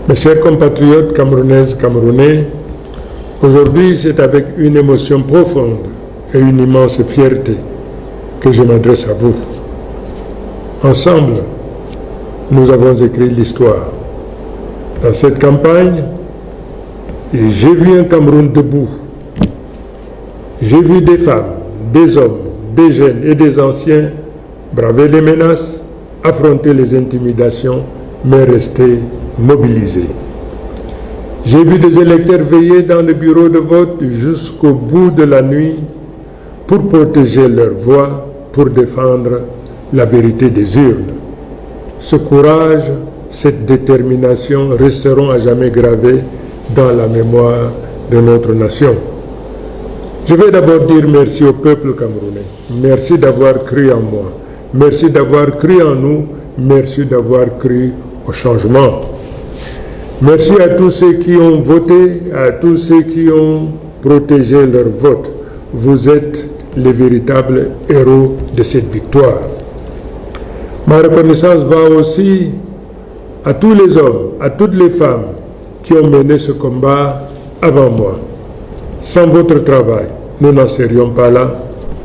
Mes chers compatriotes camerounaises, camerounais, aujourd'hui c'est avec une émotion profonde et une immense fierté que je m'adresse à vous. Ensemble, nous avons écrit l'histoire. Dans cette campagne, j'ai vu un Cameroun debout. J'ai vu des femmes, des hommes, des jeunes et des anciens braver les menaces, affronter les intimidations, mais rester mobilisés. J'ai vu des électeurs veiller dans le bureau de vote jusqu'au bout de la nuit pour protéger leur voix, pour défendre la vérité des urnes. Ce courage, cette détermination resteront à jamais gravés dans la mémoire de notre nation. Je vais d'abord dire merci au peuple camerounais. Merci d'avoir cru en moi. Merci d'avoir cru en nous. Merci d'avoir cru au changement. Merci à tous ceux qui ont voté, à tous ceux qui ont protégé leur vote. Vous êtes les véritables héros de cette victoire. Ma reconnaissance va aussi à tous les hommes, à toutes les femmes qui ont mené ce combat avant moi. Sans votre travail, nous n'en serions pas là.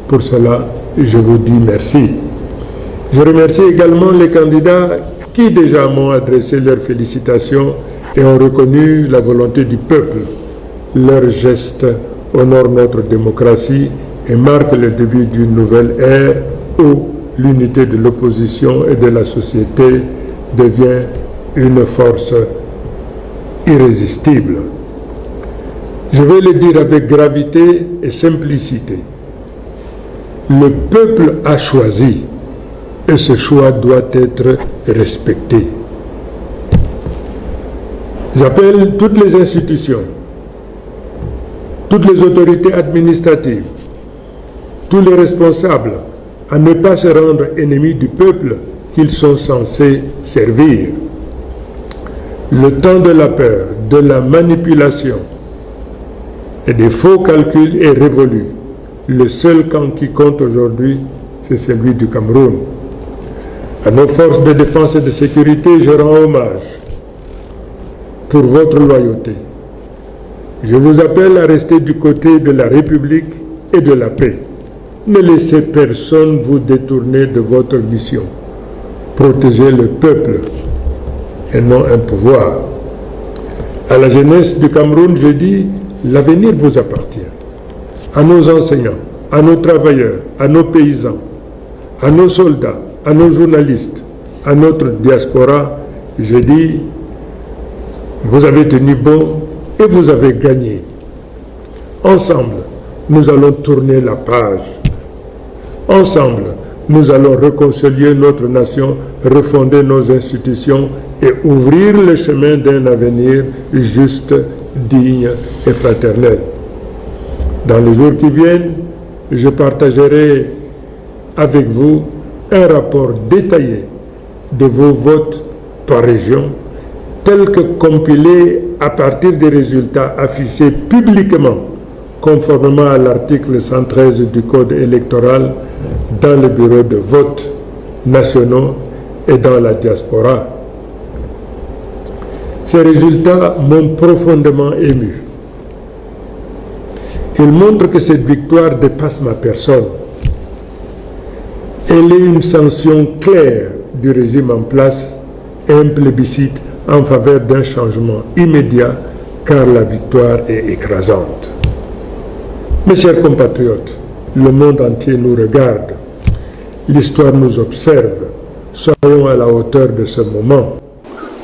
Pour cela, je vous dis merci. Je remercie également les candidats qui déjà m'ont adressé leurs félicitations et ont reconnu la volonté du peuple. Leurs gestes honorent notre démocratie et marquent le début d'une nouvelle ère où l'unité de l'opposition et de la société devient une force irrésistible. Je vais le dire avec gravité et simplicité. Le peuple a choisi et ce choix doit être respecté. J'appelle toutes les institutions, toutes les autorités administratives, tous les responsables à ne pas se rendre ennemis du peuple qu'ils sont censés servir. Le temps de la peur, de la manipulation et des faux calculs est révolu. Le seul camp qui compte aujourd'hui, c'est celui du Cameroun. À nos forces de défense et de sécurité, je rends hommage pour votre loyauté. Je vous appelle à rester du côté de la République et de la paix. Ne laissez personne vous détourner de votre mission. Protégez le peuple et non un pouvoir. À la jeunesse du Cameroun, je dis, l'avenir vous appartient. À nos enseignants, à nos travailleurs, à nos paysans, à nos soldats, à nos journalistes, à notre diaspora, je dis, vous avez tenu bon et vous avez gagné. Ensemble, nous allons tourner la page. Ensemble, nous allons réconcilier notre nation, refonder nos institutions et ouvrir le chemin d'un avenir juste, digne et fraternel. Dans les jours qui viennent, je partagerai avec vous un rapport détaillé de vos votes par région, tel que compilé à partir des résultats affichés publiquement, conformément à l'article 113 du Code électoral, dans le bureau de vote nationaux et dans la diaspora. Ces résultats m'ont profondément ému. Ils montrent que cette victoire dépasse ma personne. Elle est une sanction claire du régime en place et un plébiscite en faveur d'un changement immédiat, car la victoire est écrasante. Mes chers compatriotes, le monde entier nous regarde. L'histoire nous observe. Soyons à la hauteur de ce moment.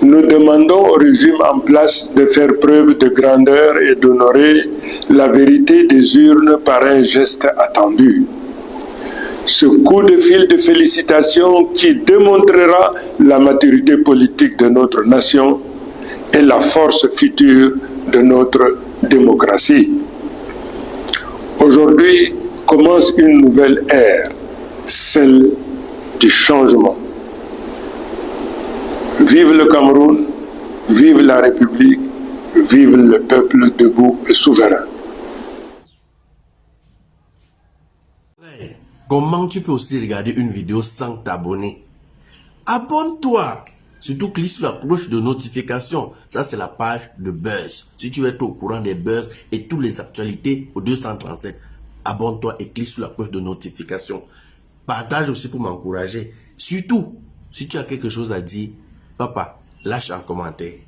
Nous demandons au régime en place de faire preuve de grandeur et d'honorer la vérité des urnes par un geste attendu. Ce coup de fil de félicitations qui démontrera la maturité politique de notre nation et la force future de notre démocratie. Aujourd'hui commence une nouvelle ère, celle du changement. Vive le Cameroun, vive la République, vive le peuple debout et souverain. Comment tu peux aussi regarder une vidéo sans t'abonner? Abonne-toi Surtout, clique sur la cloche de notification. Ça, c'est la page de buzz. Si tu veux être au courant des buzz et toutes les actualités au 237, abonne-toi et clique sur la cloche de notification. Partage aussi pour m'encourager. Surtout, si tu as quelque chose à dire, papa, lâche un commentaire.